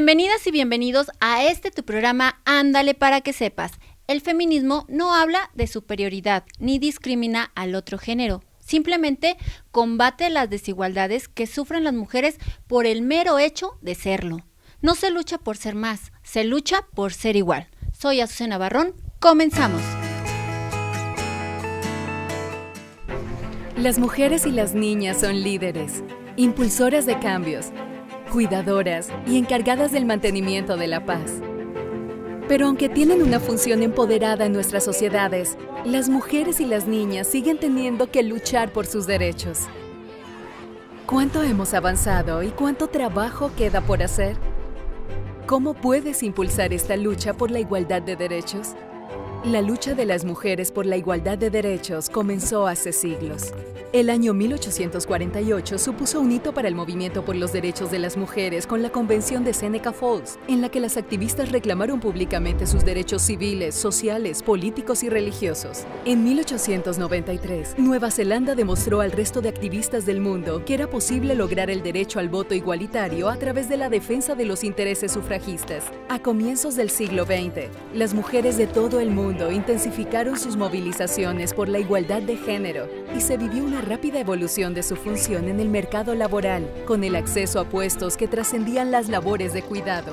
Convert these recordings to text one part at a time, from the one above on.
Bienvenidas y bienvenidos a tu programa Ándale para que sepas. El feminismo no habla de superioridad ni discrimina al otro género. Simplemente combate las desigualdades que sufren las mujeres por el mero hecho de serlo. No se lucha por ser más, se lucha por ser igual. Soy Azucena Barrón, comenzamos. Las mujeres y las niñas son líderes, impulsoras de cambios, cuidadoras y encargadas del mantenimiento de la paz. Pero aunque tienen una función empoderada en nuestras sociedades, las mujeres y las niñas siguen teniendo que luchar por sus derechos. ¿Cuánto hemos avanzado y cuánto trabajo queda por hacer? ¿Cómo puedes impulsar esta lucha por la igualdad de derechos? La lucha de las mujeres por la igualdad de derechos comenzó hace siglos. El año 1848 supuso un hito para el movimiento por los derechos de las mujeres con la Convención de Seneca Falls, en la que las activistas reclamaron públicamente sus derechos civiles, sociales, políticos y religiosos. En 1893, Nueva Zelanda demostró al resto de activistas del mundo que era posible lograr el derecho al voto igualitario a través de la defensa de los intereses sufragistas. A comienzos del siglo XX, las mujeres de todo el mundo intensificaron sus movilizaciones por la igualdad de género y se vivió una rápida evolución de su función en el mercado laboral, con el acceso a puestos que trascendían las labores de cuidado.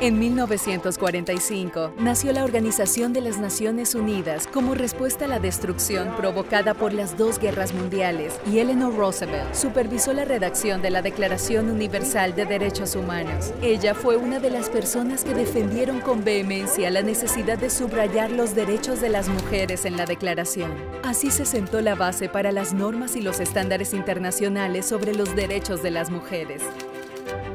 En 1945, nació la Organización de las Naciones Unidas como respuesta a la destrucción provocada por las dos guerras mundiales, y Eleanor Roosevelt supervisó la redacción de la Declaración Universal de Derechos Humanos. Ella fue una de las personas que defendieron con vehemencia la necesidad de subrayar los derechos de las mujeres en la declaración. Así se sentó la base para las normas y los estándares internacionales sobre los derechos de las mujeres.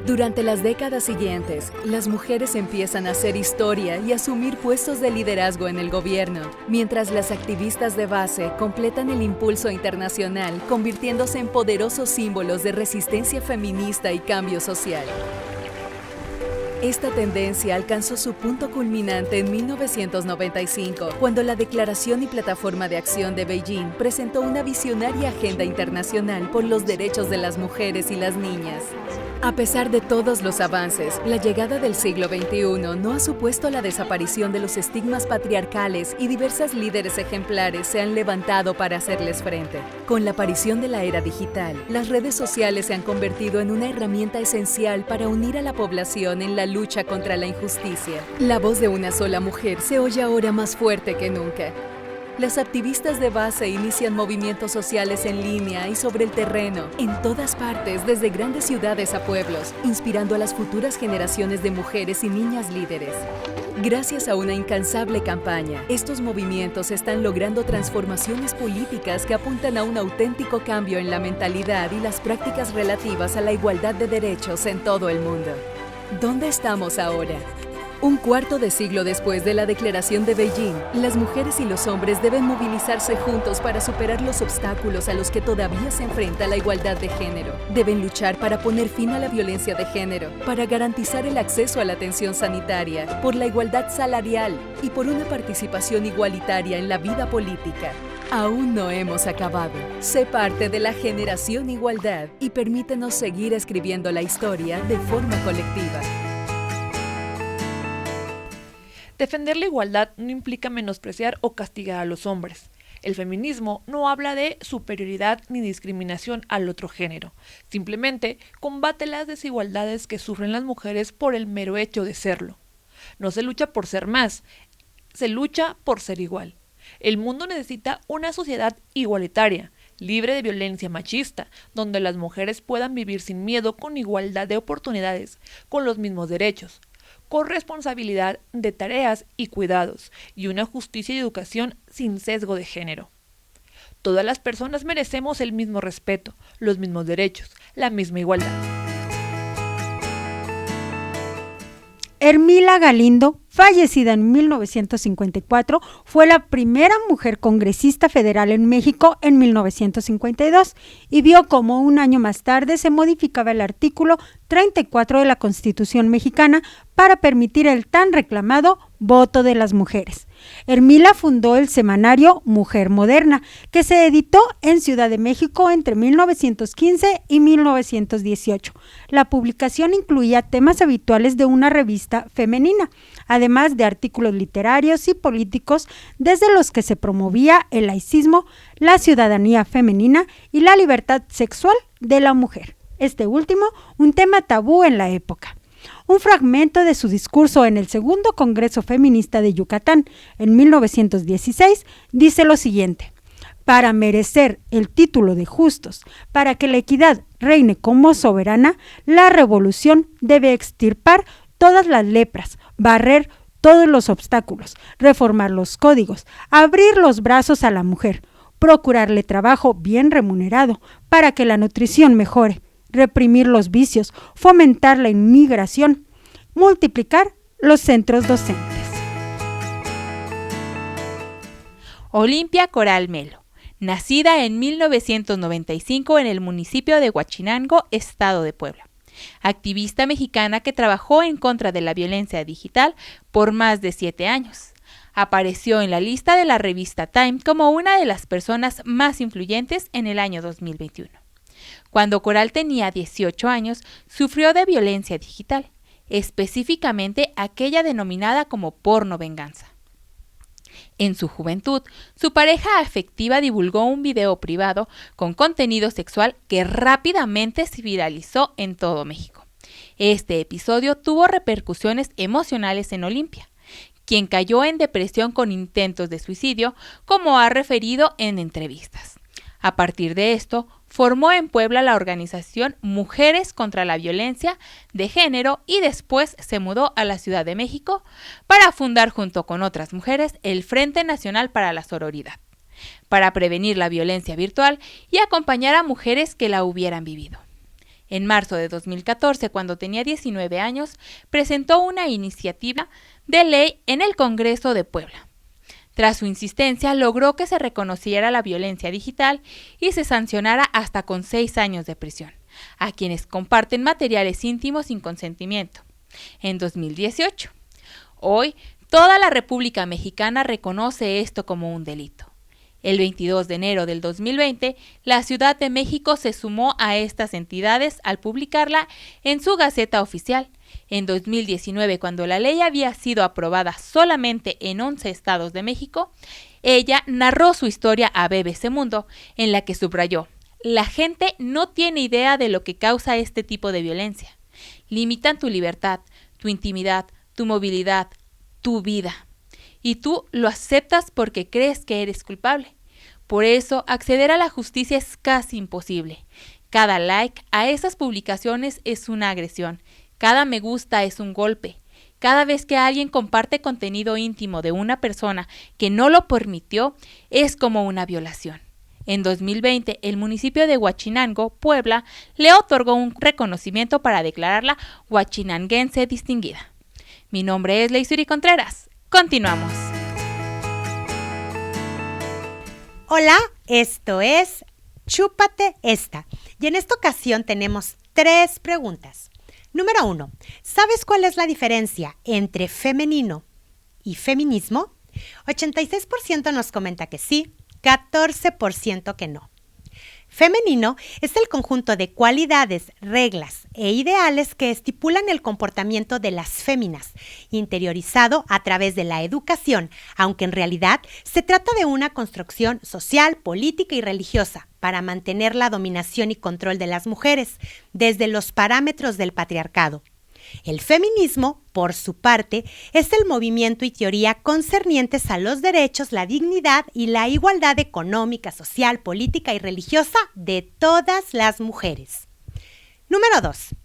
Durante las décadas siguientes, las mujeres empiezan a hacer historia y asumir puestos de liderazgo en el gobierno, mientras las activistas de base completan el impulso internacional, convirtiéndose en poderosos símbolos de resistencia feminista y cambio social. Esta tendencia alcanzó su punto culminante en 1995, cuando la Declaración y Plataforma de Acción de Beijing presentó una visionaria agenda internacional por los derechos de las mujeres y las niñas. A pesar de todos los avances, la llegada del siglo XXI no ha supuesto la desaparición de los estigmas patriarcales y diversas líderes ejemplares se han levantado para hacerles frente. Con la aparición de la era digital, las redes sociales se han convertido en una herramienta esencial para unir a la población en la lucha contra la injusticia. La voz de una sola mujer se oye ahora más fuerte que nunca. Las activistas de base inician movimientos sociales en línea y sobre el terreno, en todas partes, desde grandes ciudades a pueblos, inspirando a las futuras generaciones de mujeres y niñas líderes. Gracias a una incansable campaña, estos movimientos están logrando transformaciones políticas que apuntan a un auténtico cambio en la mentalidad y las prácticas relativas a la igualdad de derechos en todo el mundo. ¿Dónde estamos ahora? Un cuarto de siglo después de la Declaración de Beijing, las mujeres y los hombres deben movilizarse juntos para superar los obstáculos a los que todavía se enfrenta la igualdad de género. Deben luchar para poner fin a la violencia de género, para garantizar el acceso a la atención sanitaria, por la igualdad salarial y por una participación igualitaria en la vida política. Aún no hemos acabado. Sé parte de la generación Igualdad y permítenos seguir escribiendo la historia de forma colectiva. Defender la igualdad no implica menospreciar o castigar a los hombres. El feminismo no habla de superioridad ni discriminación al otro género. Simplemente combate las desigualdades que sufren las mujeres por el mero hecho de serlo. No se lucha por ser más, se lucha por ser igual. El mundo necesita una sociedad igualitaria, libre de violencia machista, donde las mujeres puedan vivir sin miedo con igualdad de oportunidades, con los mismos derechos, con responsabilidad de tareas y cuidados, y una justicia y educación sin sesgo de género. Todas las personas merecemos el mismo respeto, los mismos derechos, la misma igualdad. Ermila Galindo, fallecida en 1954, fue la primera mujer congresista federal en México en 1952 y vio cómo un año más tarde se modificaba el artículo 34 de la Constitución mexicana para permitir el tan reclamado voto de las mujeres. Ermila fundó el semanario Mujer Moderna, que se editó en Ciudad de México entre 1915 y 1918. La publicación incluía temas habituales de una revista femenina, además de artículos literarios y políticos desde los que se promovía el laicismo, la ciudadanía femenina y la libertad sexual de la mujer. Este último, un tema tabú en la época. Un fragmento de su discurso en el Segundo Congreso Feminista de Yucatán, en 1916, dice lo siguiente: para merecer el título de justos, para que la equidad reine como soberana, la revolución debe extirpar todas las lepras, barrer todos los obstáculos, reformar los códigos, abrir los brazos a la mujer, procurarle trabajo bien remunerado para que la nutrición mejore, reprimir los vicios, fomentar la inmigración, multiplicar los centros docentes. Olimpia Coral Melo, nacida en 1995 en el municipio de Huachinango, Estado de Puebla. Activista mexicana que trabajó en contra de la violencia digital por más de 7 años. Apareció en la lista de la revista Time como una de las personas más influyentes en el año 2021. Cuando Coral tenía 18 años, sufrió de violencia digital, específicamente aquella denominada como porno venganza. En su juventud, su pareja afectiva divulgó un video privado con contenido sexual que rápidamente se viralizó en todo México. Este episodio tuvo repercusiones emocionales en Olimpia, quien cayó en depresión con intentos de suicidio, como ha referido en entrevistas. A partir de esto, formó en Puebla la organización Mujeres contra la Violencia de Género y después se mudó a la Ciudad de México para fundar junto con otras mujeres el Frente Nacional para la Sororidad, para prevenir la violencia virtual y acompañar a mujeres que la hubieran vivido. En marzo de 2014, cuando tenía 19 años, presentó una iniciativa de ley en el Congreso de Puebla. Tras su insistencia, logró que se reconociera la violencia digital y se sancionara hasta con 6 años de prisión a quienes comparten materiales íntimos sin consentimiento. En 2018. Hoy, toda la República Mexicana reconoce esto como un delito. El 22 de enero del 2020, la Ciudad de México se sumó a estas entidades al publicarla en su Gaceta Oficial. En 2019, cuando la ley había sido aprobada solamente en 11 estados de México, ella narró su historia a BBC Mundo, en la que subrayó: la gente no tiene idea de lo que causa este tipo de violencia. Limitan tu libertad, tu intimidad, tu movilidad, tu vida. Y tú lo aceptas porque crees que eres culpable. Por eso, acceder a la justicia es casi imposible. Cada like a esas publicaciones es una agresión. Cada me gusta es un golpe. Cada vez que alguien comparte contenido íntimo de una persona que no lo permitió, es como una violación. En 2020, el municipio de Huachinango, Puebla, le otorgó un reconocimiento para declararla huachinanguense distinguida. Mi nombre es Leisuri Contreras. Continuamos. Hola, esto es Chúpate Esta. Y en esta ocasión tenemos 3 preguntas. Número 1. ¿Sabes cuál es la diferencia entre femenino y feminismo? 86% nos comenta que sí, 14% que no. Femenino es el conjunto de cualidades, reglas e ideales que estipulan el comportamiento de las féminas, interiorizado a través de la educación, aunque en realidad se trata de una construcción social, política y religiosa para mantener la dominación y control de las mujeres desde los parámetros del patriarcado. El feminismo, por su parte, es el movimiento y teoría concernientes a los derechos, la dignidad y la igualdad económica, social, política y religiosa de todas las mujeres. Número 2.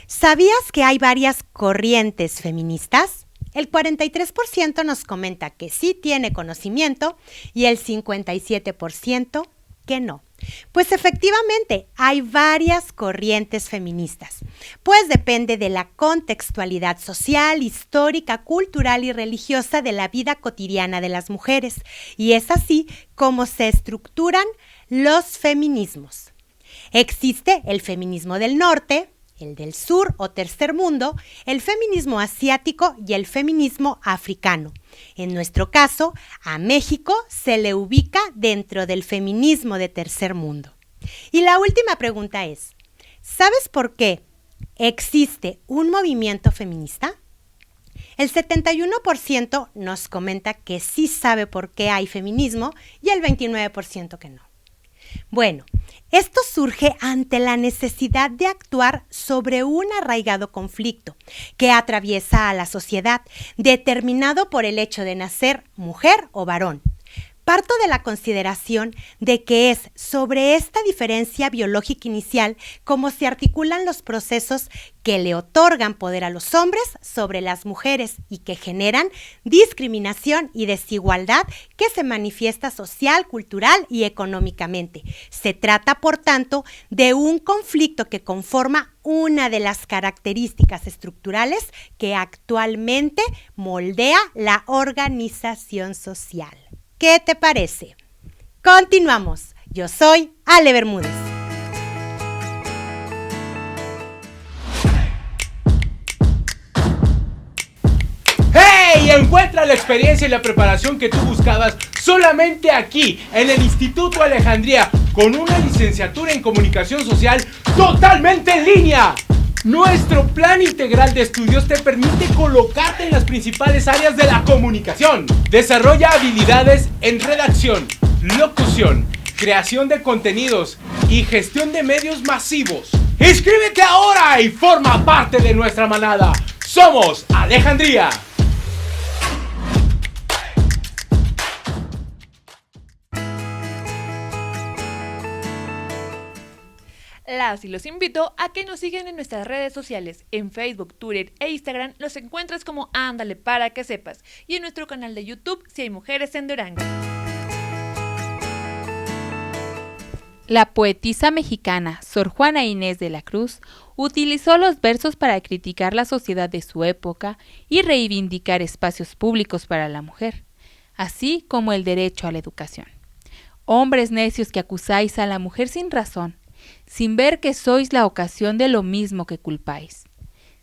¿Sabías que hay varias corrientes feministas? El 43% nos comenta que sí tiene conocimiento y el 57% que no. Pues efectivamente, hay varias corrientes feministas, pues depende de la contextualidad social, histórica, cultural y religiosa de la vida cotidiana de las mujeres, y es así como se estructuran los feminismos. Existe el feminismo del norte, el del sur o tercer mundo, el feminismo asiático y el feminismo africano. En nuestro caso, a México se le ubica dentro del feminismo de tercer mundo. Y la última pregunta es, ¿sabes por qué existe un movimiento feminista? El 71% nos comenta que sí sabe por qué hay feminismo y el 29% que no. Bueno, esto surge ante la necesidad de actuar sobre un arraigado conflicto que atraviesa a la sociedad, determinado por el hecho de nacer mujer o varón. Parto de la consideración de que es sobre esta diferencia biológica inicial como se articulan los procesos que le otorgan poder a los hombres sobre las mujeres y que generan discriminación y desigualdad que se manifiesta social, cultural y económicamente. Se trata, por tanto, de un conflicto que conforma una de las características estructurales que actualmente moldea la organización social. ¿Qué te parece? Continuamos. Yo soy Ale Bermúdez. ¡Hey! Encuentra la experiencia y la preparación que tú buscabas solamente aquí, en el Instituto Alejandría, con una licenciatura en Comunicación Social totalmente en línea. Nuestro plan integral de estudios te permite colocarte en las principales áreas de la comunicación. Desarrolla habilidades en redacción, locución, creación de contenidos y gestión de medios masivos. ¡Inscríbete ahora y forma parte de nuestra manada! ¡Somos Alejandría! Las y los invito a que nos sigan en nuestras redes sociales. En Facebook, Twitter e Instagram los encuentras como Ándale para que sepas. Y en nuestro canal de YouTube Si hay mujeres en Durango. La poetisa mexicana Sor Juana Inés de la Cruz utilizó los versos para criticar la sociedad de su época y reivindicar espacios públicos para la mujer, así como el derecho a la educación. Hombres necios que acusáis a la mujer sin razón, sin ver que sois la ocasión de lo mismo que culpáis.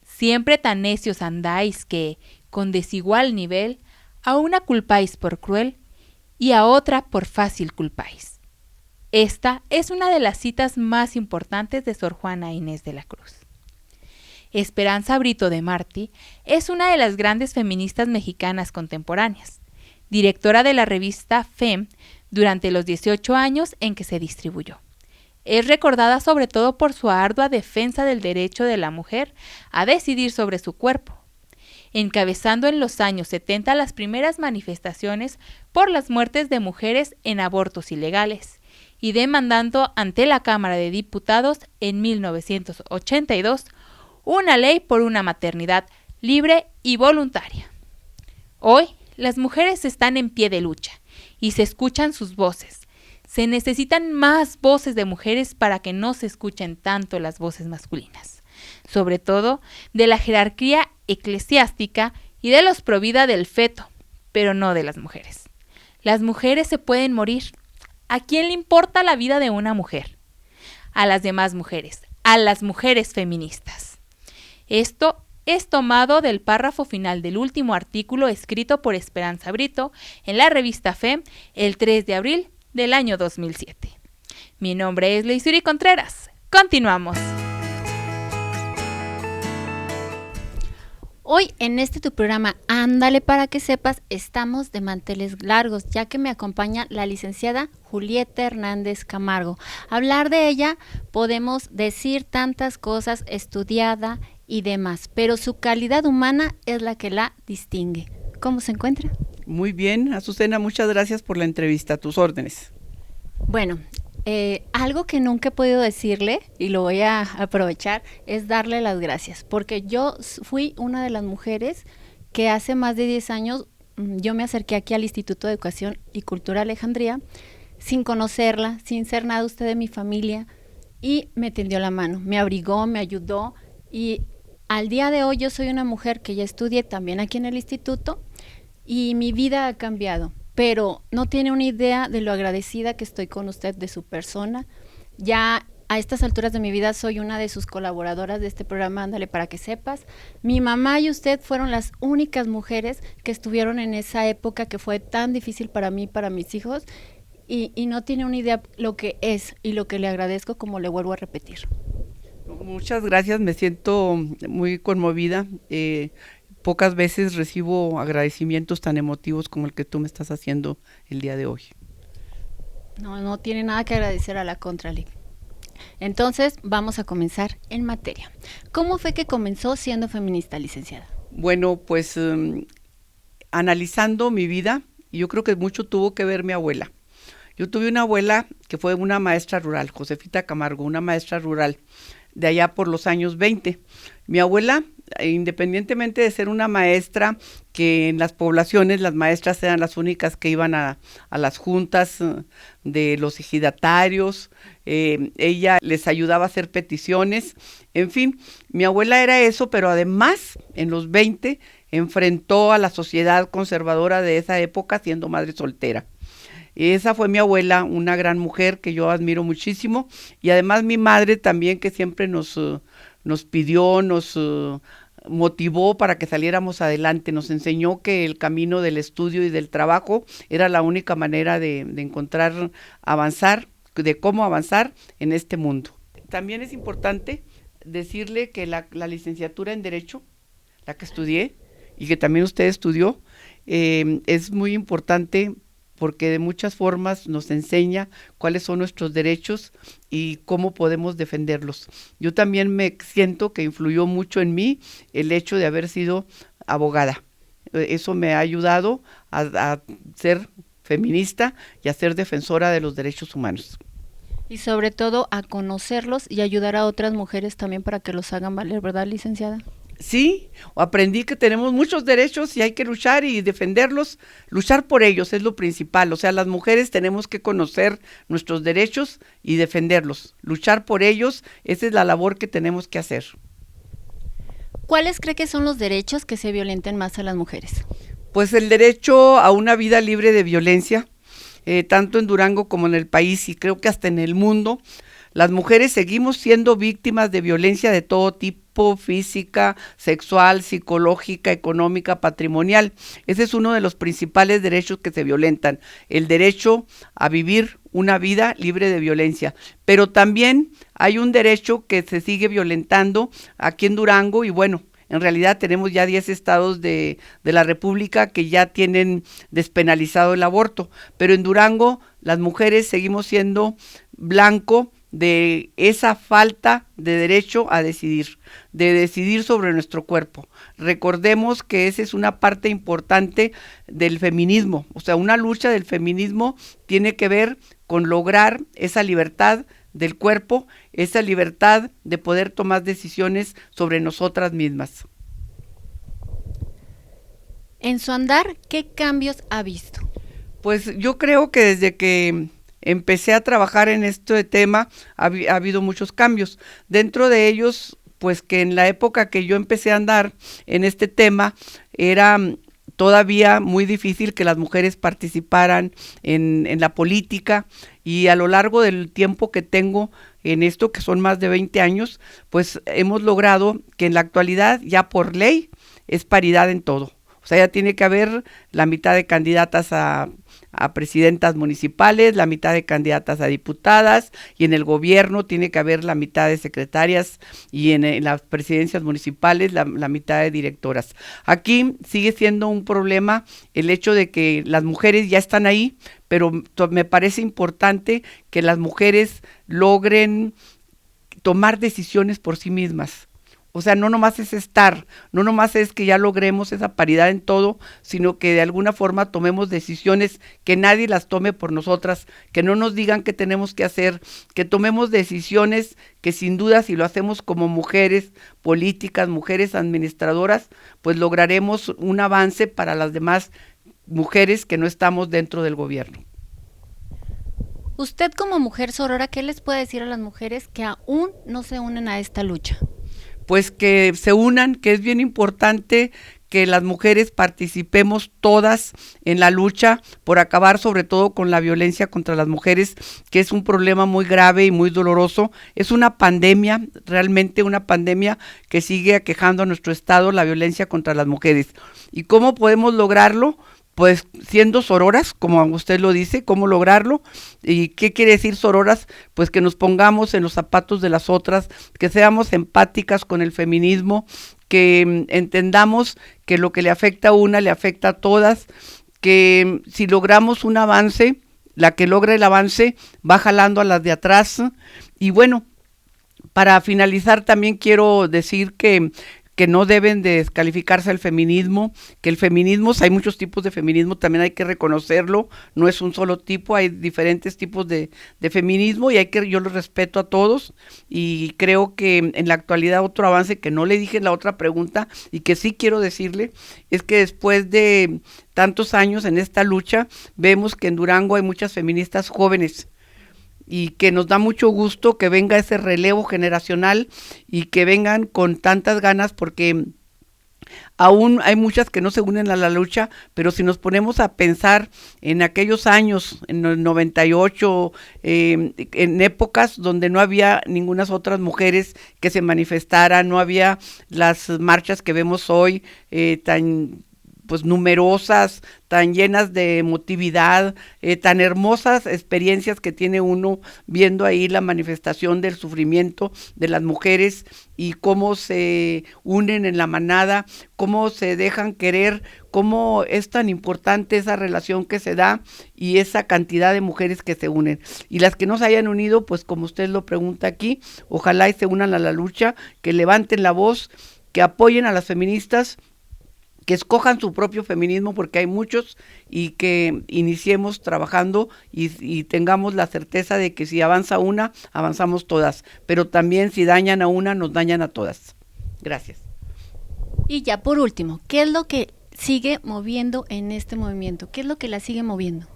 Siempre tan necios andáis que, con desigual nivel, a una culpáis por cruel y a otra por fácil culpáis. Esta es una de las citas más importantes de Sor Juana Inés de la Cruz. Esperanza Brito de Martí es una de las grandes feministas mexicanas contemporáneas, directora de la revista FEM durante los 18 años en que se distribuyó. Es recordada sobre todo por su ardua defensa del derecho de la mujer a decidir sobre su cuerpo, encabezando en los años 70 las primeras manifestaciones por las muertes de mujeres en abortos ilegales y demandando ante la Cámara de Diputados en 1982 una ley por una maternidad libre y voluntaria. Hoy, las mujeres están en pie de lucha y se escuchan sus voces. Se necesitan más voces de mujeres para que no se escuchen tanto las voces masculinas, sobre todo de la jerarquía eclesiástica y de los pro vida del feto, pero no de las mujeres. Las mujeres se pueden morir. ¿A quién le importa la vida de una mujer? A las demás mujeres, a las mujeres feministas. Esto es tomado del párrafo final del último artículo escrito por Esperanza Brito en la revista FEM el 3 de abril del año 2007. Mi nombre es Leisuri Contreras. Continuamos. Hoy en tu programa Ándale para que sepas, estamos de manteles largos, ya que me acompaña la licenciada Julieta Hernández Camargo. Hablar de ella podemos decir tantas cosas, estudiada, y demás, pero su calidad humana es la que la distingue. ¿Cómo se encuentra? Muy bien, Azucena, muchas gracias por la entrevista, a tus órdenes. Bueno, algo que nunca he podido decirle, y lo voy a aprovechar, es darle las gracias, porque yo fui una de las mujeres que hace más de 10 años yo me acerqué aquí al Instituto de Educación y Cultura Alejandría, sin conocerla, sin ser nada usted de mi familia, y me tendió la mano, me abrigó, me ayudó, y al día de hoy yo soy una mujer que ya estudié también aquí en el instituto, y mi vida ha cambiado, pero no tiene una idea de lo agradecida que estoy con usted, de su persona. Ya a estas alturas de mi vida soy una de sus colaboradoras de este programa Ándale para que sepas. Mi mamá y usted fueron las únicas mujeres que estuvieron en esa época que fue tan difícil para mí y para mis hijos, y no tiene una idea lo que es y lo que le agradezco, como le vuelvo a repetir. Muchas gracias, me siento muy conmovida. Pocas veces recibo agradecimientos tan emotivos como el que tú me estás haciendo el día de hoy. No tiene nada que agradecer, a la contraria. Entonces, vamos a comenzar en materia. ¿Cómo fue que comenzó siendo feminista, licenciada? Bueno, pues analizando mi vida, yo creo que mucho tuvo que ver mi abuela. Yo tuve una abuela que fue una maestra rural, Josefita Camargo, una maestra rural de allá por los años 20. Mi abuela, independientemente de ser una maestra, que en las poblaciones las maestras eran las únicas que iban a las juntas de los ejidatarios, ella les ayudaba a hacer peticiones, en fin, mi abuela era eso, pero además en los 20 enfrentó a la sociedad conservadora de esa época siendo madre soltera. Esa fue mi abuela, una gran mujer que yo admiro muchísimo, y además mi madre también, que siempre nos pidió, nos motivó para que saliéramos adelante, nos enseñó que el camino del estudio y del trabajo era la única manera de encontrar, avanzar, de cómo avanzar en este mundo. También es importante decirle que la licenciatura en Derecho, la que estudié y que también usted estudió, es muy importante porque de muchas formas nos enseña cuáles son nuestros derechos y cómo podemos defenderlos. Yo también me siento que influyó mucho en mí el hecho de haber sido abogada. Eso me ha ayudado a ser feminista y a ser defensora de los derechos humanos. Y sobre todo a conocerlos y ayudar a otras mujeres también para que los hagan valer, ¿verdad, licenciada? Sí, aprendí que tenemos muchos derechos y hay que luchar y defenderlos, luchar por ellos es lo principal, o sea, las mujeres tenemos que conocer nuestros derechos y defenderlos, luchar por ellos, esa es la labor que tenemos que hacer. ¿Cuáles cree que son los derechos que se violenten más a las mujeres? Pues el derecho a una vida libre de violencia, tanto en Durango como en el país y creo que hasta en el mundo. Las mujeres seguimos siendo víctimas de violencia de todo tipo, física, sexual, psicológica, económica, patrimonial. Ese es uno de los principales derechos que se violentan, el derecho a vivir una vida libre de violencia. Pero también hay un derecho que se sigue violentando aquí en Durango y bueno, en realidad tenemos ya 10 estados de la República que ya tienen despenalizado el aborto, pero en Durango las mujeres seguimos siendo blanco de esa falta de derecho a decidir, de decidir sobre nuestro cuerpo. Recordemos que esa es una parte importante del feminismo, o sea, una lucha del feminismo tiene que ver con lograr esa libertad del cuerpo, esa libertad de poder tomar decisiones sobre nosotras mismas. En su andar, ¿qué cambios ha visto? Pues yo creo que desde que empecé a trabajar en este tema, ha habido muchos cambios. Dentro de ellos, pues que en la época que yo empecé a andar en este tema, era todavía muy difícil que las mujeres participaran en la política y a lo largo del tiempo que tengo en esto, que son más de 20 años, pues hemos logrado que en la actualidad ya por ley es paridad en todo. O sea, ya tiene que haber la mitad de candidatas a presidentas municipales, la mitad de candidatas a diputadas y en el gobierno tiene que haber la mitad de secretarias y en las presidencias municipales la mitad de directoras. Aquí sigue siendo un problema el hecho de que las mujeres ya están ahí, pero me parece importante que las mujeres logren tomar decisiones por sí mismas. O sea, no nomás es estar, no nomás es que ya logremos esa paridad en todo, sino que de alguna forma tomemos decisiones, que nadie las tome por nosotras, que no nos digan qué tenemos que hacer, que tomemos decisiones que sin duda si lo hacemos como mujeres políticas, mujeres administradoras, pues lograremos un avance para las demás mujeres que no estamos dentro del gobierno. Usted como mujer sorora, ¿qué les puede decir a las mujeres que aún no se unen a esta lucha? Pues que se unan, que es bien importante que las mujeres participemos todas en la lucha por acabar sobre todo con la violencia contra las mujeres, que es un problema muy grave y muy doloroso. Es una pandemia, realmente una pandemia que sigue aquejando a nuestro estado, la violencia contra las mujeres. ¿Y cómo podemos lograrlo? Pues siendo sororas, como usted lo dice, ¿cómo lograrlo? ¿Y qué quiere decir sororas? Pues que nos pongamos en los zapatos de las otras, que seamos empáticas con el feminismo, que entendamos que lo que le afecta a una le afecta a todas, que si logramos un avance, la que logra el avance va jalando a las de atrás. Y bueno, para finalizar también quiero decir que no deben de descalificarse el feminismo, que el feminismo, hay muchos tipos de feminismo, también hay que reconocerlo, no es un solo tipo, hay diferentes tipos de feminismo y yo los respeto a todos y creo que en la actualidad otro avance que no le dije en la otra pregunta y que sí quiero decirle, es que después de tantos años en esta lucha, vemos que en Durango hay muchas feministas jóvenes, y que nos da mucho gusto que venga ese relevo generacional y que vengan con tantas ganas porque aún hay muchas que no se unen a la lucha, pero si nos ponemos a pensar en aquellos años, en el 98, en épocas donde no había ninguna otras mujeres que se manifestaran, no había las marchas que vemos hoy tan pues numerosas, tan llenas de emotividad, tan hermosas experiencias que tiene uno viendo ahí la manifestación del sufrimiento de las mujeres y cómo se unen en la manada, cómo se dejan querer, cómo es tan importante esa relación que se da y esa cantidad de mujeres que se unen. Y las que no se hayan unido, pues como usted lo pregunta aquí, ojalá y se unan a la lucha, que levanten la voz, que apoyen a las feministas, que escojan su propio feminismo porque hay muchos y que iniciemos trabajando y tengamos la certeza de que si avanza una, avanzamos todas, pero también si dañan a una, nos dañan a todas. Gracias. Y ya por último, ¿qué es lo que sigue moviendo en este movimiento? ¿Qué es lo que la sigue moviendo?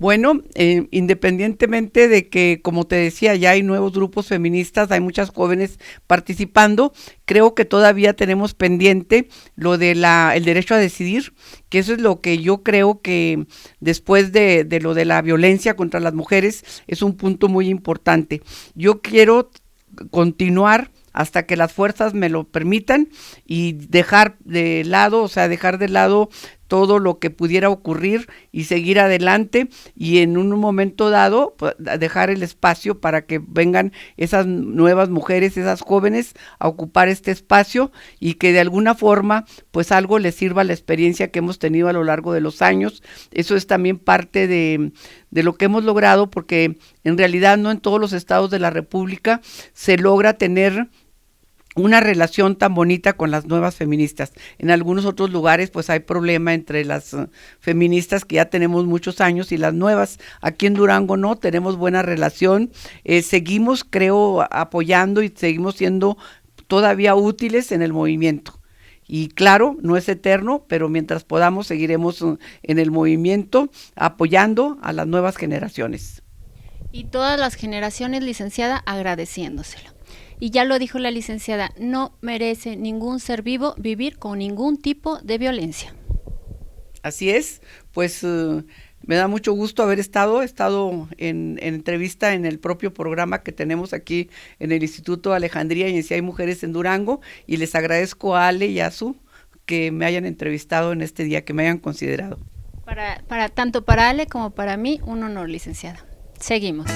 Bueno, independientemente de que, como te decía, ya hay nuevos grupos feministas, hay muchas jóvenes participando, creo que todavía tenemos pendiente lo de el derecho a decidir, que eso es lo que yo creo que después de lo de la violencia contra las mujeres es un punto muy importante. Yo quiero continuar hasta que las fuerzas me lo permitan y dejar de lado todo lo que pudiera ocurrir y seguir adelante y en un momento dado pues, dejar el espacio para que vengan esas nuevas mujeres, esas jóvenes a ocupar este espacio y que de alguna forma pues algo les sirva la experiencia que hemos tenido a lo largo de los años. Eso es también parte de lo que hemos logrado porque en realidad no en todos los estados de la República se logra tener una relación tan bonita con las nuevas feministas. En algunos otros lugares pues hay problema entre las feministas que ya tenemos muchos años y las nuevas. Aquí en Durango no, tenemos buena relación, seguimos creo apoyando y seguimos siendo todavía útiles en el movimiento. Y claro, no es eterno, pero mientras podamos seguiremos en el movimiento apoyando a las nuevas generaciones. Y todas las generaciones, licenciada, agradeciéndoselo. Y ya lo dijo la licenciada, no merece ningún ser vivo vivir con ningún tipo de violencia. Así es, pues me da mucho gusto haber estado en entrevista en el propio programa que tenemos aquí en el Instituto Alejandría y en Si hay Mujeres en Durango, y les agradezco a Ale y a Su que me hayan entrevistado en este día, que me hayan considerado. Tanto para Ale como para mí, un honor, licenciada. Seguimos.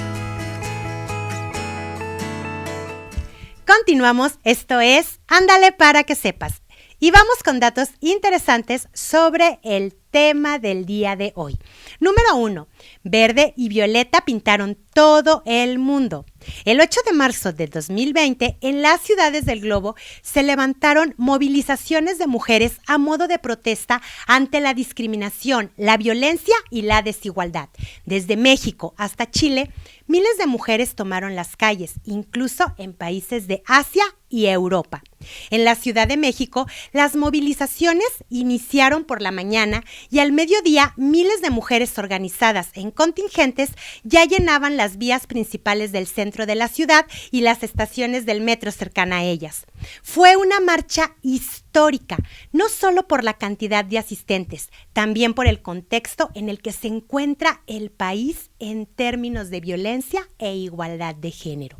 Continuamos, esto es Ándale para que sepas. Y vamos con datos interesantes sobre el tema del día de hoy. Número 1. Verde y violeta pintaron todo el mundo. El 8 de marzo de 2020, en las ciudades del globo, se levantaron movilizaciones de mujeres a modo de protesta ante la discriminación, la violencia y la desigualdad. Desde México hasta Chile, miles de mujeres tomaron las calles, incluso en países de Asia y Europa. En la Ciudad de México, las movilizaciones iniciaron por la mañana y al mediodía miles de mujeres organizadas en contingentes ya llenaban las vías principales del centro de la ciudad y las estaciones del metro cercana a ellas. Fue una marcha histórica, no solo por la cantidad de asistentes, también por el contexto en el que se encuentra el país en términos de violencia e igualdad de género.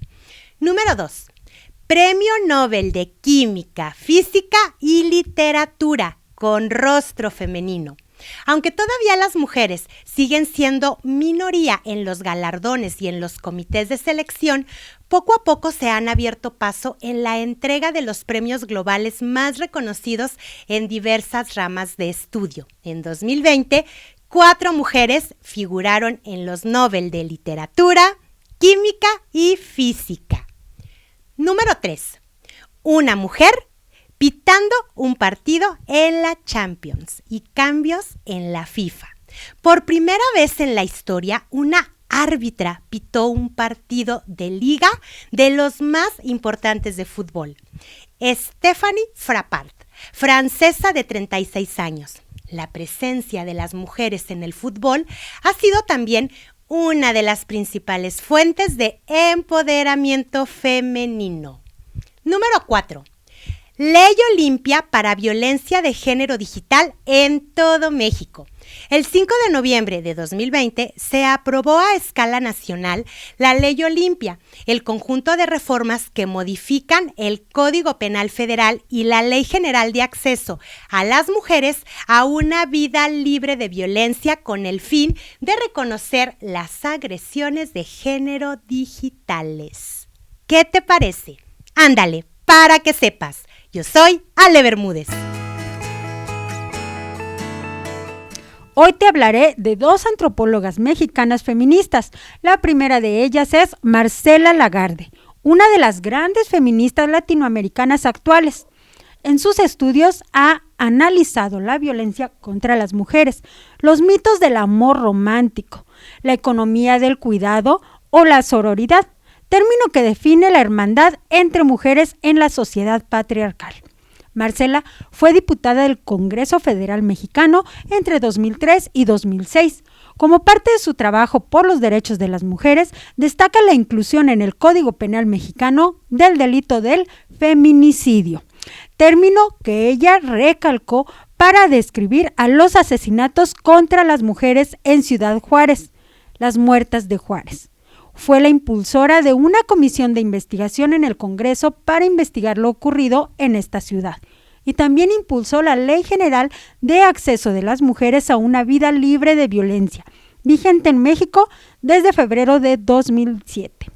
Número 2. Premio Nobel de Química, Física y Literatura con rostro femenino. Aunque todavía las mujeres siguen siendo minoría en los galardones y en los comités de selección, poco a poco se han abierto paso en la entrega de los premios globales más reconocidos en diversas ramas de estudio. En 2020, 4 mujeres figuraron en los Nobel de Literatura, Química y Física. Número 3. Una mujer pitando un partido en la Champions y cambios en la FIFA. Por primera vez en la historia, una árbitra pitó un partido de liga de los más importantes de fútbol. Stéphanie Frappart, francesa de 36 años. La presencia de las mujeres en el fútbol ha sido también una de las principales fuentes de empoderamiento femenino. Número 4. Ley Olimpia para violencia de género digital en todo México. El 5 de noviembre de 2020 se aprobó a escala nacional la Ley Olimpia, el conjunto de reformas que modifican el Código Penal Federal y la Ley General de Acceso a las mujeres a una vida libre de violencia con el fin de reconocer las agresiones de género digitales. ¿Qué te parece? Ándale, para que sepas. Yo soy Ale Bermúdez. Hoy te hablaré de 2 antropólogas mexicanas feministas. La primera de ellas es Marcela Lagarde, una de las grandes feministas latinoamericanas actuales. En sus estudios ha analizado la violencia contra las mujeres, los mitos del amor romántico, la economía del cuidado o la sororidad, término que define la hermandad entre mujeres en la sociedad patriarcal. Marcela fue diputada del Congreso Federal Mexicano entre 2003 y 2006. Como parte de su trabajo por los derechos de las mujeres, destaca la inclusión en el Código Penal Mexicano del delito del feminicidio, término que ella recalcó para describir a los asesinatos contra las mujeres en Ciudad Juárez, las muertas de Juárez. Fue la impulsora de una comisión de investigación en el Congreso para investigar lo ocurrido en esta ciudad. Y también impulsó la Ley General de Acceso de las Mujeres a una Vida Libre de Violencia, vigente en México desde febrero de 2007.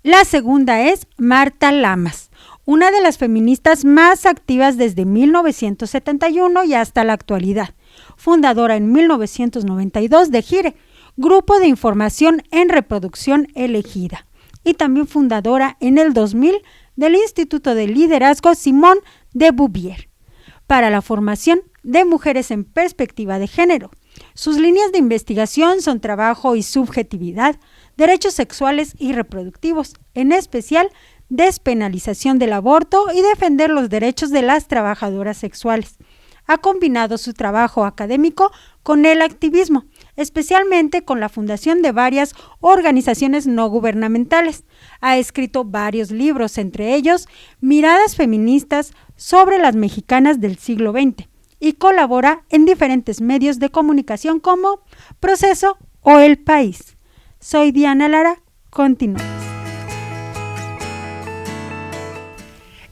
La segunda es Marta Lamas, una de las feministas más activas desde 1971 y hasta la actualidad, fundadora en 1992 de GIRE, Grupo de Información en Reproducción Elegida, y también fundadora en el 2000 del Instituto de Liderazgo Simón de Beauvoir, para la formación de mujeres en perspectiva de género. Sus líneas de investigación son trabajo y subjetividad, derechos sexuales y reproductivos, en especial despenalización del aborto y defender los derechos de las trabajadoras sexuales. Ha combinado su trabajo académico con el activismo, especialmente con la fundación de varias organizaciones no gubernamentales. Ha escrito varios libros, entre ellos Miradas feministas sobre las mexicanas del siglo XX, y colabora en diferentes medios de comunicación como Proceso o El País. Soy Diana Lara, continuamos.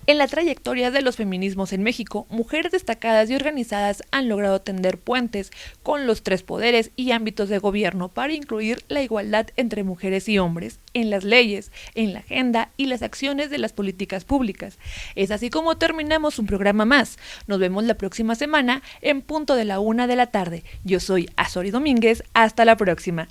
En la trayectoria de los feminismos en México, mujeres destacadas y organizadas han logrado tender puentes con los 3 poderes y ámbitos de gobierno para incluir la igualdad entre mujeres y hombres en las leyes, en la agenda y las acciones de las políticas públicas. Es así como terminamos un programa más. Nos vemos la próxima semana en punto de la 1 de la tarde. Yo soy Azori Domínguez. Hasta la próxima.